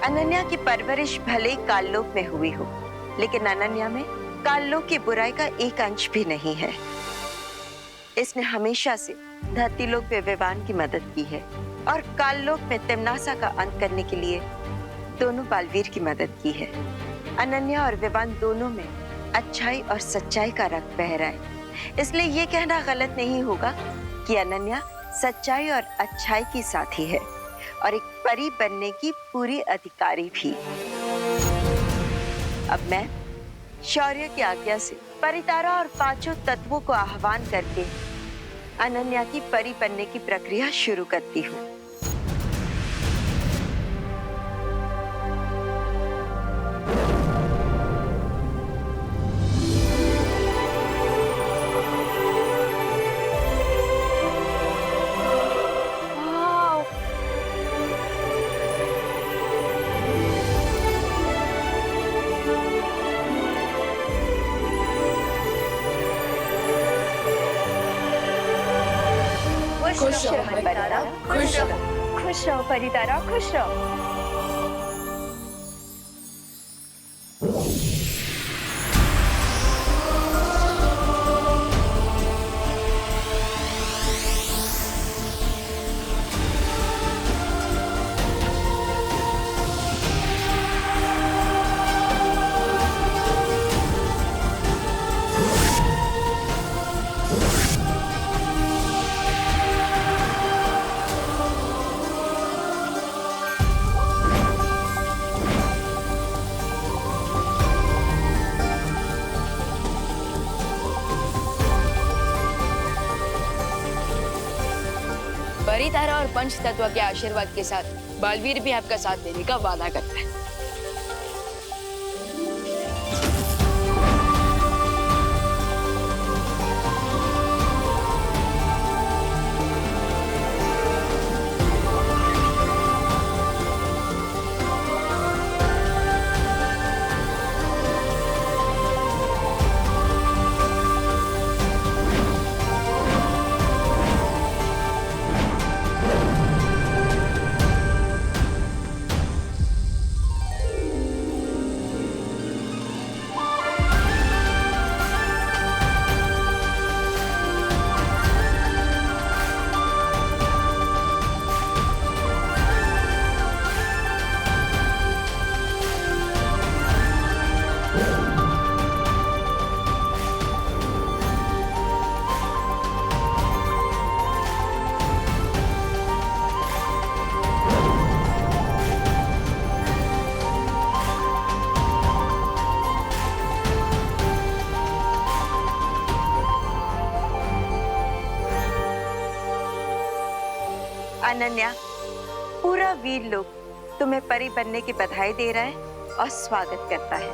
अनन्या की परवरिश भले ही काललोक में हुई हो, लेकिन अनन्या में काललोक की बुराई का एक अंश भी नहीं है। इसने हमेशा से धरतीलोक में विवान की मदद की है और काललोक में तिम्नासा का अंत करने के लिए दोनों बालवीर की मदद की है। अनन्या और विवान दोनों में अच्छाई और सच्चाई का रक्त बह रहा है, इसलिए ये कहना गलत नहीं होगा कि अनन्या सच्चाई और अच्छाई की साथी है और एक परी बनने की पूरी अधिकारी भी। अब मैं शौर्य की आज्ञा से परितारा और पांचों तत्वों को आह्वान करके अनन्या की परी बनने की प्रक्रिया शुरू करती हूँ। खुश रहो परितारा, खुश रहो। खुश रहो परितारा, खुश रहो। परितारा और पंच तत्व के आशीर्वाद के साथ बालवीर भी आपका साथ देने का वादा करता है। अनन्या, पूरा वीर लोग तुम्हें परी बनने की बधाई दे रहा है और स्वागत करता है।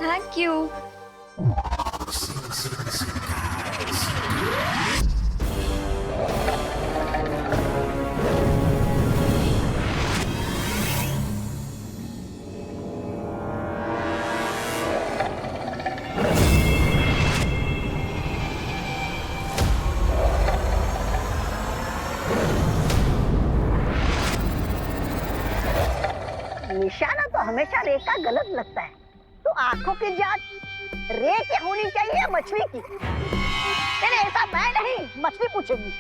Thank you. निशाना तो हमेशा रे का गलत लगता है, तो आंखों की जांच रे की होनी चाहिए या मछली की? नहीं ऐसा मैं नहीं, मछली पूछेगी।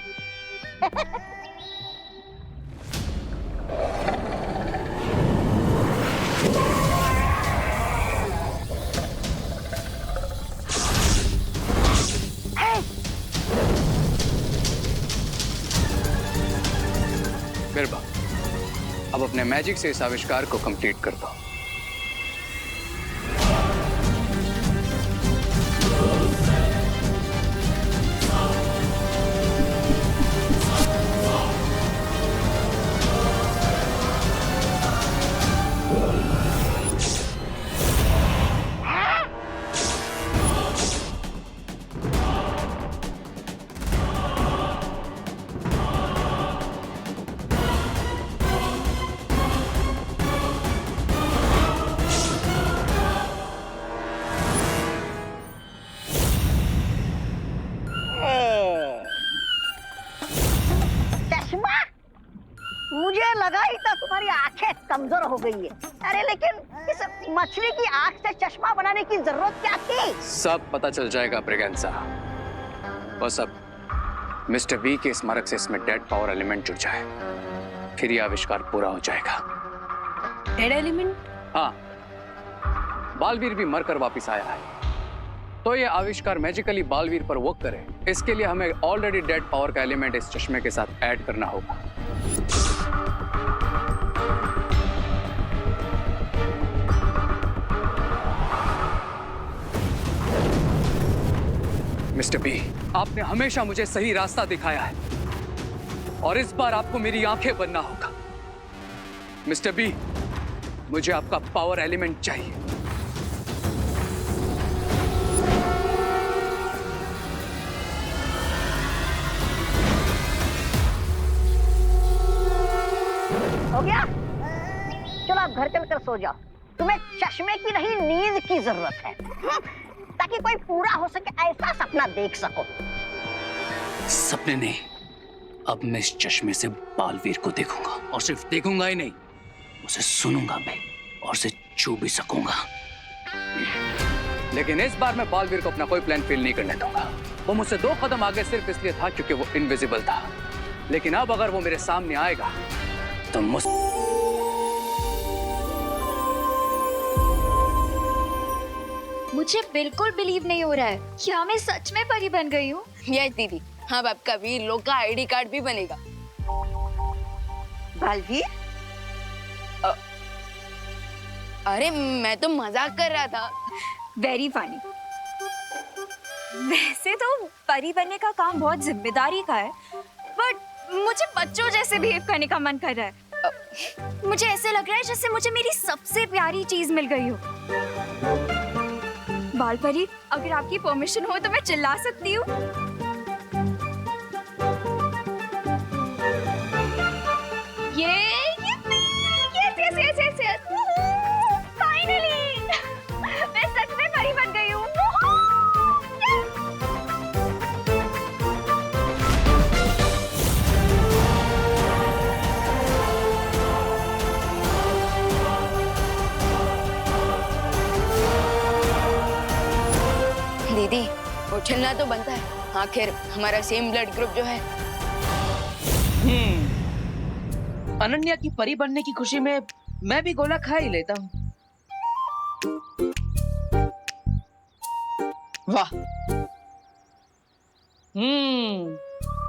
बिरबा, अब अपने मैजिक से इस आविष्कार को कंप्लीट कर दो। कमजोर हो गई है। अरे लेकिन इस मछली की आंख से चश्मा बनाने की जरूरत क्या थी? सब पता चल जाएगा ब्रिगेंसा। बस अब मिस्टर वी के स्मारक से इसमें डेड पावर एलिमेंट जुड़ जाए, फिर यह आविष्कार पूरा हो जाएगा। Dead element? हाँ, बालवीर भी मरकर वापिस आया है, तो ये आविष्कार मैजिकली बालवीर पर वर्क करे, इसके लिए हमें ऑलरेडी डेड पावर का एलिमेंट इस चश्मे के साथ ऐड करना होगा। मिस्टर बी, आपने हमेशा मुझे सही रास्ता दिखाया है और इस बार आपको मेरी आंखें बनना होगा। मिस्टर बी, मुझे आपका पावर एलिमेंट चाहिए। हो गया? चलो आप घर चलकर सो जाओ। तुम्हें चश्मे की नहीं, नींद की जरूरत है, ताकि कोई पूरा हो सके ऐसा सपना देख सको। सपने नहीं, अब मैं इस चश्मे से बालवीर को देखूंगा, और सिर्फ देखूंगा ही नहीं, उसे सुनूंगा भी और उसे छू भी सकूंगा। लेकिन इस बार मैं बालवीर को अपना कोई प्लान फेल नहीं करने दूंगा। वो मुझसे 2 कदम आगे सिर्फ इसलिए था क्योंकि वो इनविजिबल था, लेकिन अब अगर वो मेरे सामने आएगा तो मुझे बिल्कुल बिलीव नहीं हो रहा है कि मैं सच में परी बन गई हूँ। यस दीदी, हाँ आपका वीर लोग का आईडी कार्ड भी बनेगा। बालवीर, अरे मैं तो मजाक कर रहा था। Very funny. वैसे तो परी बनने का काम बहुत जिम्मेदारी का है, बट मुझे बच्चों जैसे बिहेव करने का मन कर रहा है। मुझे ऐसे लग रहा है जैसे मुझे मेरी सबसे प्यारी चीज मिल गई हो। बाल परी, अगर आपकी परमिशन हो तो मैं चिल्ला सकती हूँ। यस। फाइनली मैं सच में परी बन गई हूँ। दीदी, उछलना तो बनता है, आखिर हमारा सेम ब्लड ग्रुप जो है। अनन्या की परी बनने की खुशी में मैं भी गोला खा ही लेता हूँ। वाह,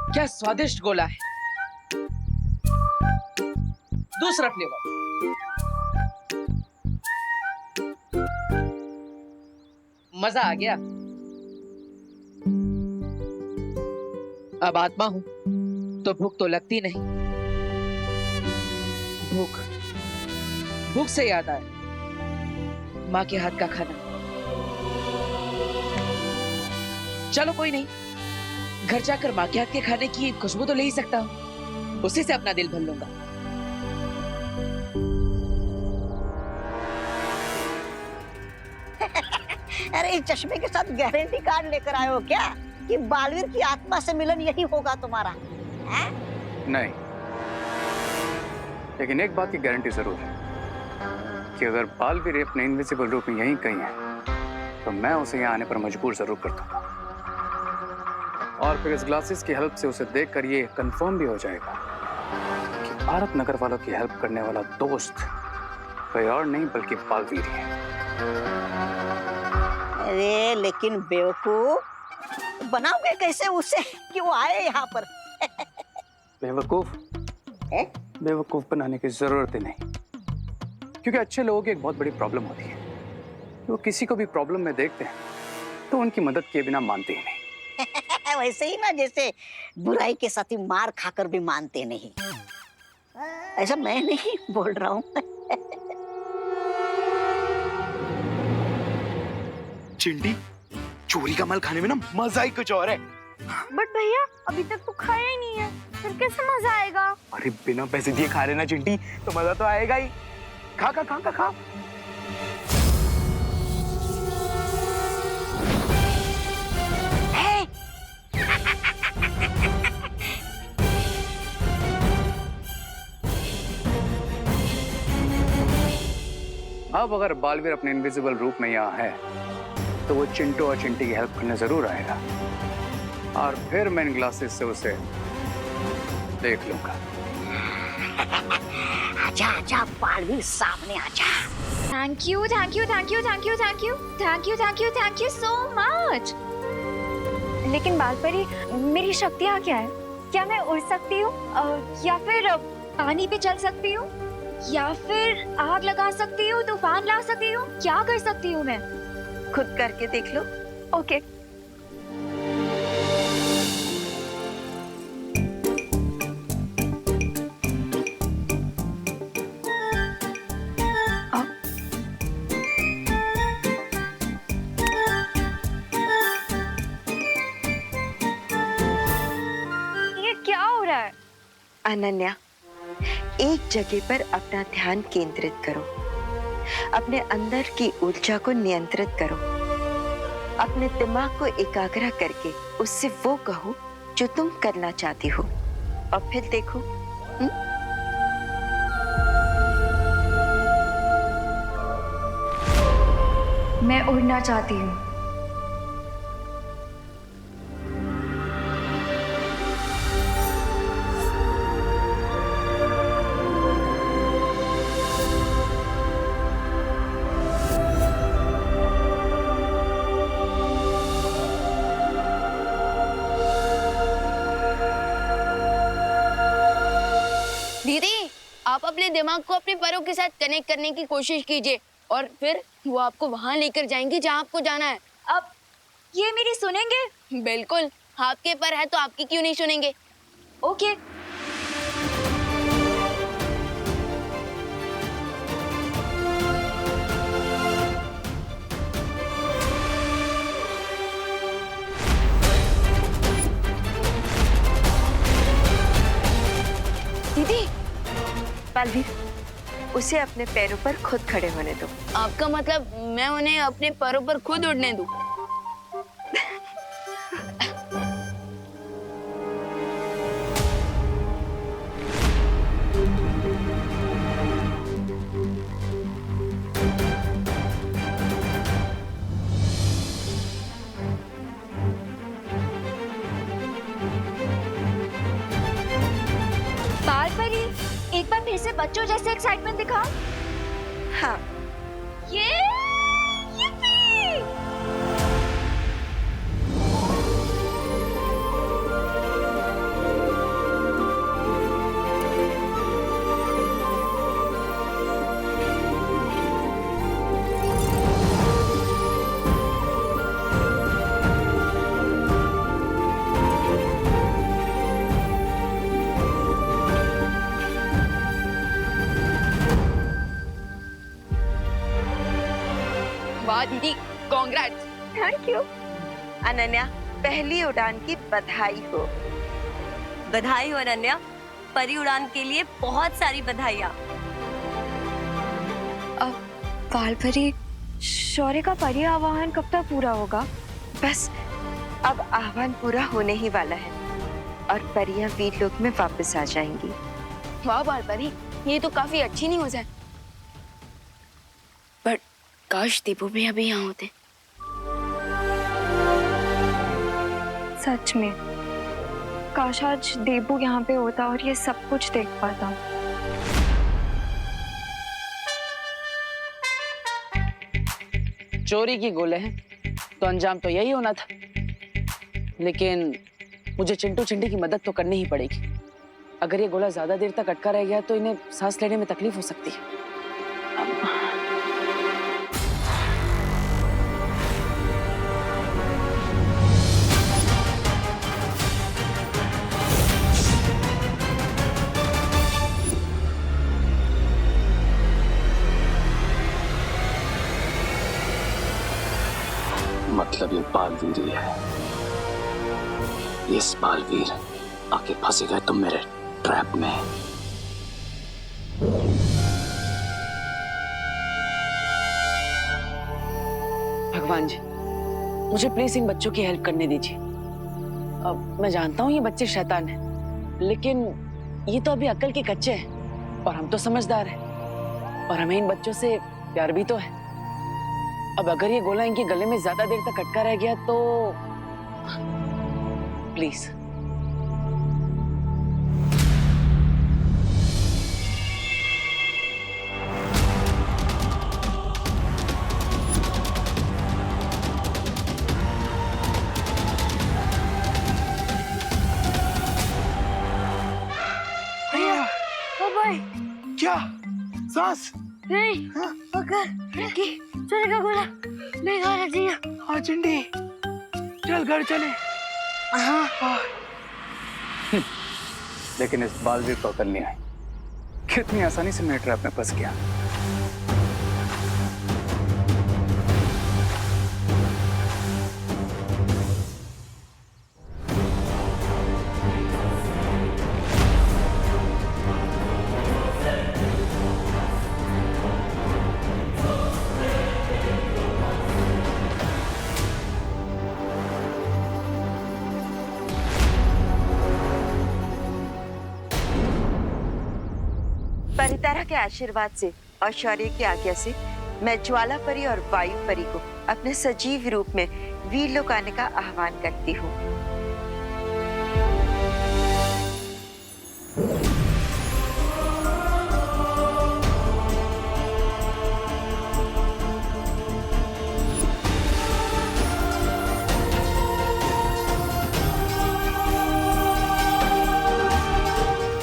क्या स्वादिष्ट गोला है। दूसरा फ्लेवर। मजा आ गया। अब आत्मा हूं तो भूख तो लगती नहीं। भूख से याद आया, माँ के हाथ का खाना। चलो कोई नहीं, घर जाकर माँ के हाथ के खाने की खुशबू तो ले ही सकता हूँ, उसी से अपना दिल भर लूंगा। अरे इस चश्मे के साथ गारंटी कार्ड लेकर आए हो क्या कि बालवीर की आत्मा से मिलन यही होगा तुम्हारा? है? नहीं, लेकिन एक बात की गारंटी जरूर है कि अगर बालवीर अपने इनविजिबल रूप में यहीं कहीं है तो मैं उसे यहाँ आने पर मजबूर जरूर कर दूंगा, और फिर इस ग्लासेस की हेल्प से उसे देखकर ये कंफर्म भी हो जाएगा कि भारत नगर वालों की हेल्प करने वाला दोस्त कोई और नहीं बल्कि बालवीर ही है। अरे लेकिन बेवकूफ, बनाओगे कैसे उसे कि वो आए यहाँ पर? बेवकूफ बनाने की जरूरत ही नहीं, क्योंकि अच्छे लोगों की एक बहुत बड़ी प्रॉब्लम होती है, वो किसी को भी प्रॉब्लम में देखते हैं तो उनकी मदद किए बिना मानते ही नहीं। वैसे ही ना जैसे बुराई के साथी मार खाकर भी मानते नहीं। ऐसा मैं नहीं बोल रहा हूँ। चिंटी, चोरी का माल खाने में ना मजा ही कुछ और है। बट भैया अभी तक तो खाया ही नहीं है, फिर कैसे मजा आएगा? अरे बिना पैसे दिए खा रहे ना चिंटी, तो मजा तो आएगा ही। खा खा खा खा खा। अब अगर बालवीर अपने इनविजिबल रूप में यहाँ है तो वो चिंटू और चिंटी की हेल्प करने जरूर आएगा और फिर मैं इन ग्लासेस से उसे देख लूंगा। आजा आजा बालवीर, सामने आजा। Thank you thank you thank you thank you thank you thank you thank you thank you so much. लेकिन बालपरी, मेरी शक्तियाँ क्या है? क्या मैं उड़ सकती हूँ या फिर पानी पे चल सकती हूँ या फिर आग लगा सकती हूँ, तूफान ला सकती हूँ? क्या कर सकती हूँ मैं? खुद करके देख लो। ओके। ये क्या हो रहा है? अनन्या, एक जगह पर अपना ध्यान केंद्रित करो, अपने अंदर की ऊर्जा को नियंत्रित करो, अपने दिमाग को एकाग्र करके उससे वो कहो जो तुम करना चाहती हो और फिर देखो। मैं उड़ना चाहती हूँ। दीदी, आप अपने दिमाग को अपने पैरों के साथ कनेक्ट करने की कोशिश कीजिए और फिर वो आपको वहां लेकर जाएंगी जहां आपको जाना है। अब ये मेरी सुनेंगे? बिल्कुल, आपके पर है तो आपकी क्यों नहीं सुनेंगे। ओके। दीदी, बालवीर, उसे अपने पैरों पर खुद खड़े होने दो। आपका मतलब मैं उन्हें अपने पैरों पर खुद उड़ने दूं? बालपरी, एक बार फिर से बच्चों जैसे एक्साइटमेंट दिखाओ। हाँ, ये yippee! वाह दीदी, कांग्रेट्स। Thank you. अनन्या, पहली उड़ान की बधाई हो। बधाई हो अनन्या, परी उड़ान के लिए बहुत सारी बधाइयाँ। अब बालपरी, शौर्य का परी आवाहन कब तक पूरा होगा? बस अब आह्वान पूरा होने ही वाला है और परियां वीर लोक में वापस आ जाएंगी। वाह बालपरी, ये तो काफी अच्छी न्यूज़ है। बट काश दीपू भी अभी यहाँ होते। सच में, काश आज देबू यहाँ पे होता और ये सब कुछ देख पाता। चोरी की गोले हैं तो अंजाम तो यही होना था, लेकिन मुझे चिंटू चिंटी की मदद तो करनी ही पड़ेगी। अगर ये गोला ज्यादा देर तक अटका रह गया तो इन्हें सांस लेने में तकलीफ हो सकती है। मतलब ये बालवीर ही है। इस बालवीर आके फंसे गए तुम मेरे ट्रैप में। भगवान जी, मुझे प्लीज इन बच्चों की हेल्प करने दीजिए। अब मैं जानता हूँ ये बच्चे शैतान हैं, लेकिन ये तो अभी अक्ल के कच्चे हैं और हम तो समझदार हैं और हमें इन बच्चों से प्यार भी तो है। अब अगर ये गोला इनके गले में ज्यादा देर तक अटका रह गया तो प्लीज। क्या सांस? नहीं चलेगा गोला नहीं खाना चाहिए। हाँ चिंटी, चल घर चले। लेकिन इस बालवीर को अकल नहीं आई, कितनी आसानी से मेरे ट्रैप में फंस गया। परितारा के आशीर्वाद से और शौर्य की आज्ञा से मैं ज्वाला परी और वायु परी को अपने सजीव रूप में वीर लोक आने का आह्वान करती हूँ।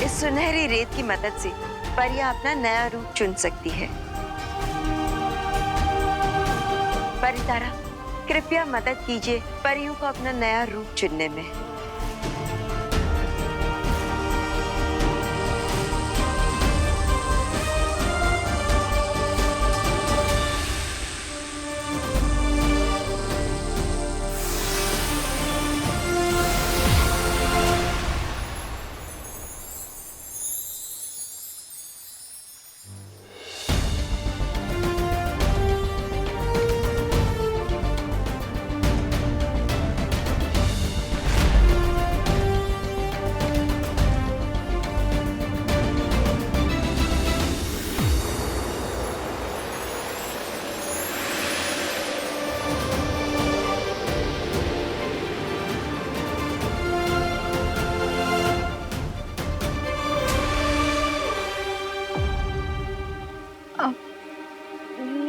इस सुनहरी रेत की मदद से परियां अपना नया रूप चुन सकती है। परितारा, कृपया मदद कीजिए परियों को अपना नया रूप चुनने में।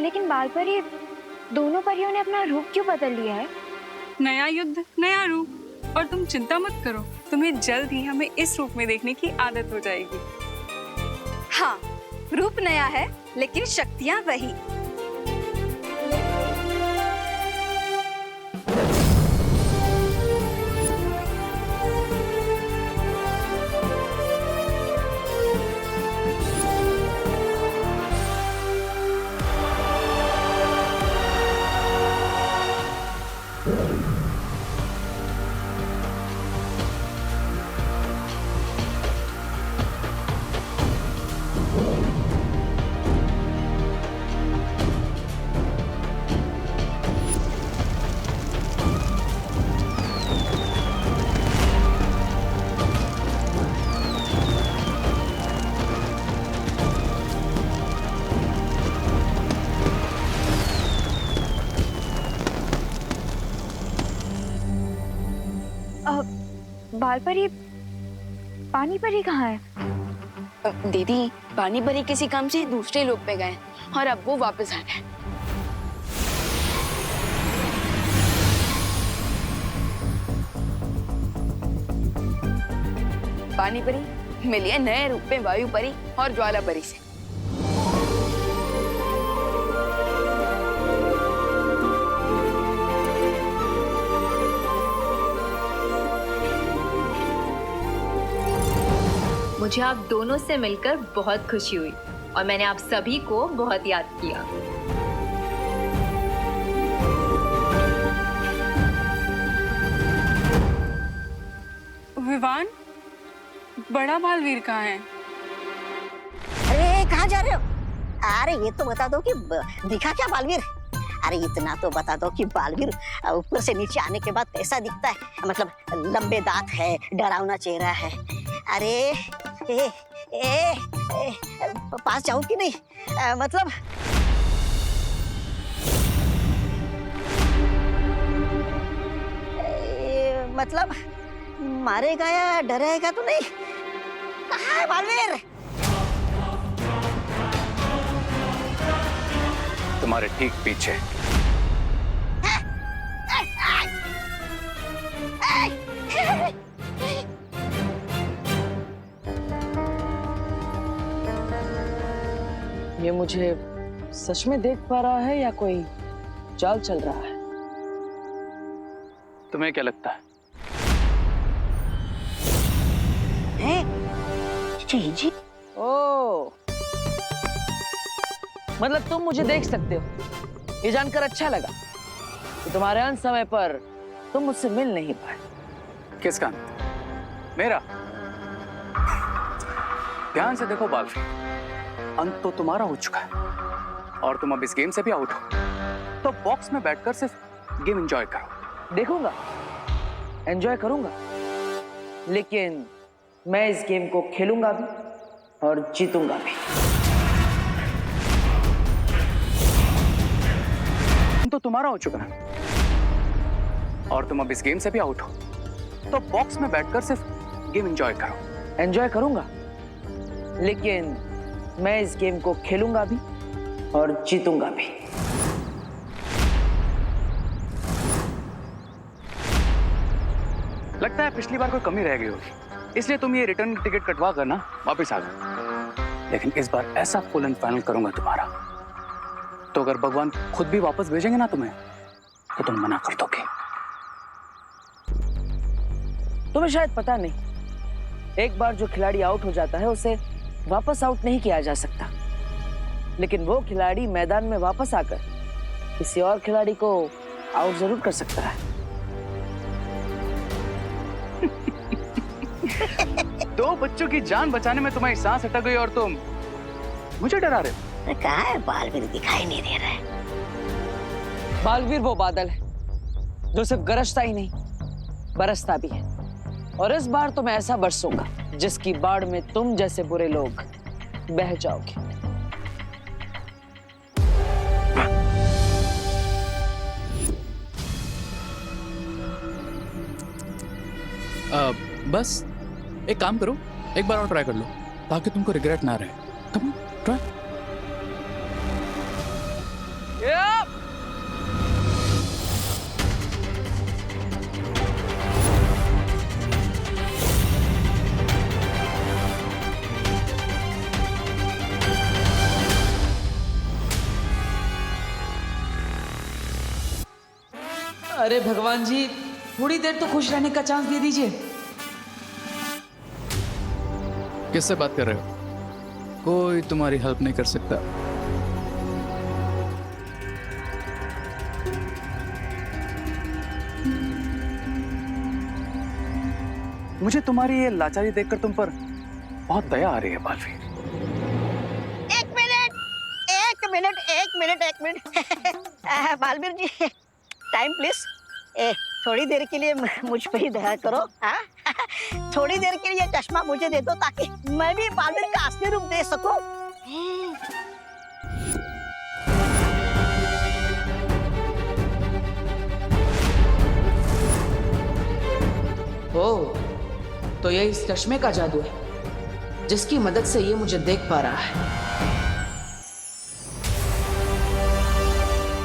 लेकिन बाल परी, दोनों परियों ने अपना रूप क्यों बदल लिया है? नया युद्ध नया रूप, और तुम चिंता मत करो, तुम्हें जल्द ही हमें इस रूप में देखने की आदत हो जाएगी। हाँ, रूप नया है लेकिन शक्तियाँ वही। बाल परी, पानी परी कहाँ है? दीदी, पानी परी किसी काम से दूसरे लोक पे गए और अब वो वापस आ गए। पानी परी मिली है नए रूप में वायु परी और ज्वाला परी से। मुझे आप दोनों से मिलकर बहुत खुशी हुई और मैंने आप सभी को बहुत याद किया। विवान, बड़ा बालवीर कहाँ है? अरे कहाँ जा रहे हो? अरे ये तो बता दो कि दिखा क्या बालवीर? अरे इतना तो बता दो कि बालवीर ऊपर से नीचे आने के बाद कैसा दिखता है? मतलब लंबे दांत है, डरावना चेहरा है। अरे पास जाऊं कि नहीं? मतलब मतलब मारेगा या डराएगा तो नहीं? कहाँ है बालवीर? तुम्हारे ठीक पीछे। ये मुझे सच में देख पा रहा है या कोई चाल चल रहा है? तुम्हें क्या लगता है? जी। ओ, मतलब तुम मुझे देख सकते हो। ये जानकर अच्छा लगा कि तुम्हारे अंत समय पर तुम मुझसे मिल नहीं पाए। किसका? मेरा? ध्यान से देखो बालवीर, अंत तो तुम्हारा हो चुका है और तुम अब इस गेम से भी आउट हो। तो बॉक्स में बैठकर सिर्फ गेम एंजॉय करो। देखूंगा, एंजॉय करूंगा, लेकिन मैं इस गेम को खेलूंगा भी और जीतूंगा भी। तो तुम्हारा हो चुका है और तुम अब इस गेम से भी आउट हो। तो बॉक्स में बैठकर सिर्फ गेम एंजॉय करो। एंजॉय करूंगा, लेकिन मैं इस गेम को खेलूंगा भी और जीतूंगा भी। लगता है पिछली बार कोई कमी रह गई होगी, इसलिए तुम ये रिटर्न टिकट कटवा कर ना वापस आ गए। लेकिन इस बार ऐसा फुल एंड फाइनल करूंगा तुम्हारा, तो अगर भगवान खुद भी वापस भेजेंगे ना तुम्हें, तो तुम मना कर दोगे। तुम्हें शायद पता नहीं, एक बार जो खिलाड़ी आउट हो जाता है उसे वापस आउट नहीं किया जा सकता, लेकिन वो खिलाड़ी मैदान में वापस आकर किसी और खिलाड़ी को आउट जरूर कर सकता है। दो बच्चों की जान बचाने में तुम्हारी सांस अटक गई और तुम मुझे डरा रहे हो। कहाँ है बालवीर? दिखाई नहीं दे रहा है। बालवीर वो बादल है जो सिर्फ गरजता ही नहीं बरसता भी है, और इस बार तो मैं ऐसा बरसूंगा जिसकी बाढ़ में तुम जैसे बुरे लोग बह जाओगे। बस एक काम करो, एक बार और ट्राई कर लो ताकि तुमको रिग्रेट ना रहे। Come on, try. अरे भगवान जी, थोड़ी देर तो खुश रहने का चांस दे दीजिए। किससे बात कर रहे हो? कोई तुम्हारी हेल्प नहीं कर सकता। मुझे तुम्हारी ये लाचारी देखकर तुम पर बहुत दया आ रही है बालवीर। एक minute Baalveer ji, time please. थोड़ी देर के लिए मुझ पे ही दया करो। थोड़ी देर के लिए चश्मा मुझे दे दो ताकि मैं भी बालवीर का असली रूप देख सकूं। ओह, तो ये इस चश्मे का जादू है जिसकी मदद से ये मुझे देख पा रहा है।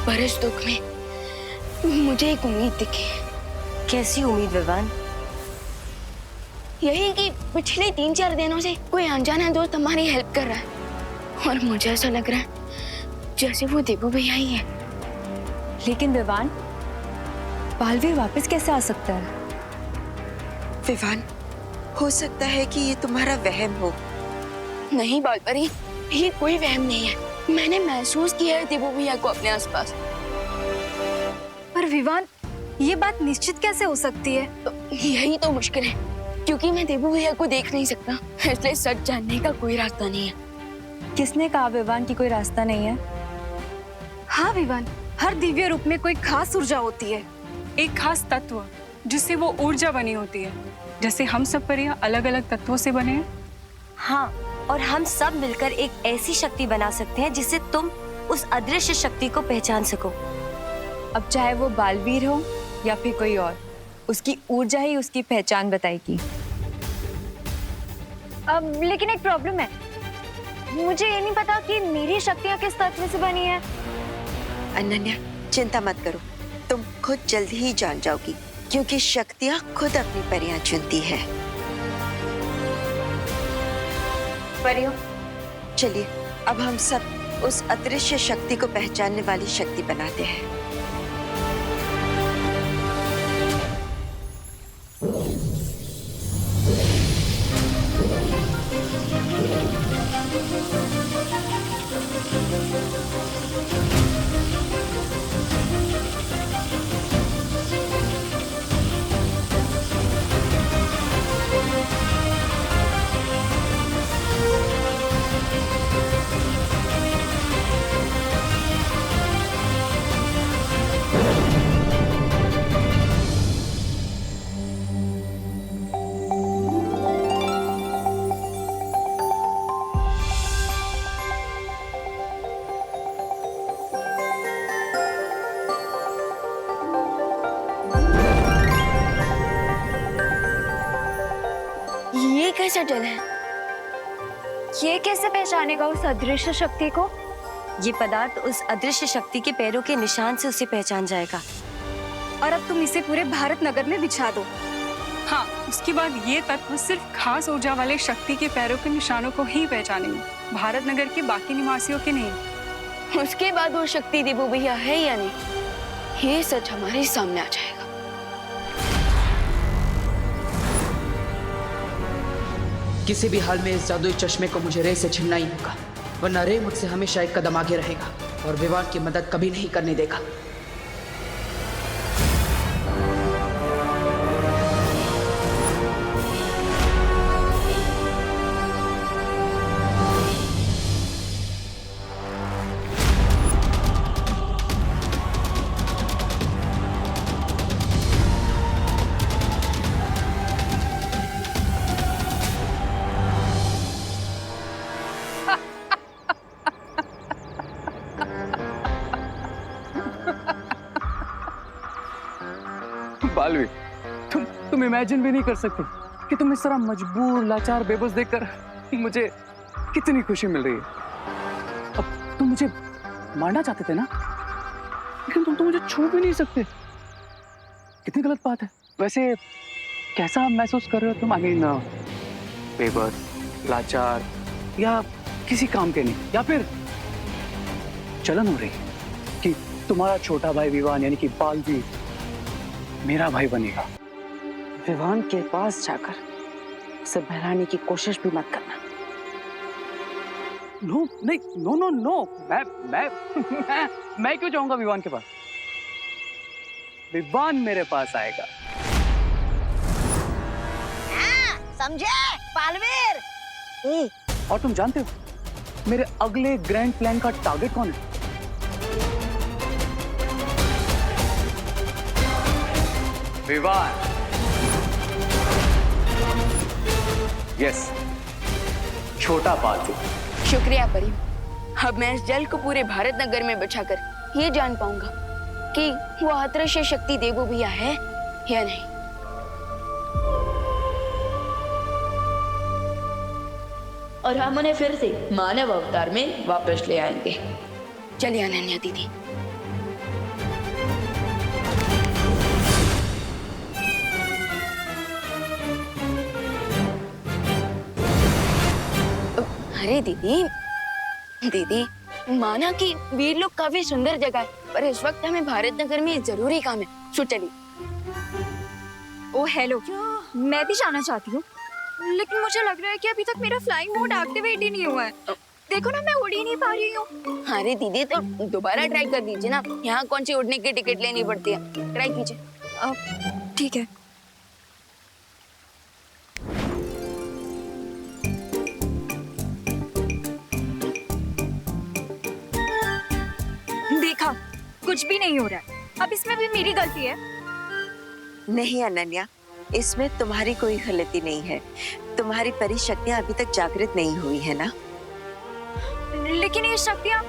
पर इस दुख में मुझे एक उम्मीद दिखी। कैसी उम्मीद विवान? यही कि पिछले 3-4 दिनों से कोई अनजाना दोस्त हमारी हेल्प कर रहा है, और मुझे ऐसा लग रहा है जैसे वो देबू भैया ही है। लेकिन विवान, बालवीर वापस कैसे आ सकता है? विवान, हो सकता है कि ये तुम्हारा वहम हो। नहीं बालपरी, ये कोई वहम नहीं है। मैंने महसूस किया है देबू भैया को अपने आसपास। पर विवान, ये बात निश्चित कैसे हो सकती है? यही तो मुश्किल है, क्योंकि मैं देबू भैया को देख नहीं सकता, इसलिए सच जानने का कोई रास्ता नहीं है। किसने कहा विवान की कोई रास्ता नहीं है? हाँ विवान, हर दिव्य रूप में कोई खास ऊर्जा होती है, एक खास तत्व जिससे वो ऊर्जा बनी होती है, जैसे हम सब परियां अलग अलग तत्वों से बने हैं। हाँ, और हम सब मिलकर एक ऐसी शक्ति बना सकते हैं जिससे तुम उस अदृश्य शक्ति को पहचान सको। अब चाहे वो बालवीर हो या फिर कोई और, उसकी ऊर्जा ही उसकी पहचान बताएगी। अब लेकिन एक प्रॉब्लम है, मुझे ये नहीं पता कि मेरी शक्तियाँ किस तत्व से बनी है। अनन्या, चिंता मत करो, तुम खुद जल्दी ही जान जाओगी, क्योंकि शक्तियाँ खुद अपनी परियां चुनती है। परियों, चलिए अब हम सब उस अदृश्य शक्ति को पहचानने वाली शक्ति बनाते हैं। ये कैसा जल है? ये कैसे पहचानेगा उस अदृश्य शक्ति को? ये पदार्थ उस अदृश्य शक्ति के पैरों के निशान से उसे पहचान जाएगा। और अब तुम इसे पूरे भारत नगर में बिछा दो। हाँ, उसके बाद ये तत्व सिर्फ खास ऊर्जा वाले शक्ति के पैरों के निशानों को ही पहचानेंगे, भारत नगर के बाकी निवासियों के नहीं। उसके बाद वो शक्ति देवो भैया है या नहीं, ये सच हमारे सामने आ जाएगा। किसी भी हाल में इस जादुई चश्मे को मुझे रे से छीनना ही होगा, वरना रे मुझसे हमेशा एक कदम आगे रहेगा और विवान की मदद कभी नहीं करने देगा। बालवीर, तुम इमेजिन भी नहीं कर सकते कि तुम इस तरह मजबूर, लाचार, बेबस देखकर मुझे कितनी खुशी मिल रही है। अब तुम मुझे मारना चाहते थे ना, लेकिन तुम तो मुझे छू भी नहीं सकते। कितनी गलत बात है। वैसे कैसा महसूस कर रहे हो तुम? आई मीन, बेबस, लाचार, या किसी काम के नहीं, या फिर चलन हो रही कि तुम्हारा छोटा भाई विवान यानी कि बालवीर मेरा भाई बनेगा? विवान के पास जाकर उसे बहलाने की कोशिश भी मत करना। नो, नहीं, नो नो नो, मैं क्यों जाऊंगा विवान के पास? विवान मेरे पास आएगा। समझे बालवीर? और तुम जानते हो मेरे अगले ग्रैंड प्लान का टारगेट कौन है? विवान। यस, छोटा पालतू। शुक्रिया परी, अब मैं इस जल को पूरे भारत नगर में बिछाकर ये जान पाऊंगा कि वो अदृश्य शक्ति देवो भैया है या नहीं। और हम उन्हें फिर से मानव अवतार में वापस ले आएंगे। चलिए अनन्या दीदी। अरे दीदी, माना कि वीर लोग काफी सुंदर जगह है, पर इस वक्त हमें भारत नगर में जरूरी काम है। सो चलिए। ओ हेलो, मैं भी जाना चाहती हूँ, लेकिन मुझे लग रहा है कि अभी तक मेरा फ्लाइंग मोड एक्टिवेट ही नहीं हुआ है। देखो ना, मैं उड़ ही नहीं पा रही हूँ। अरे दीदी, तो दोबारा ट्राई कर दीजिए ना, यहाँ कौन सी उड़ने की टिकट लेनी पड़ती है। ट्राई कीजिए। ठीक है। देखा, कुछ भी नहीं हो रहा है। अब इसमें भी मेरी गलती है? नहीं अनन्या, इसमें तुम्हारी कोई गलती नहीं है। तुम्हारी परी शक्तियाँ अभी तक जागृत नहीं हुई है ना। लेकिन ये शक्तियाँ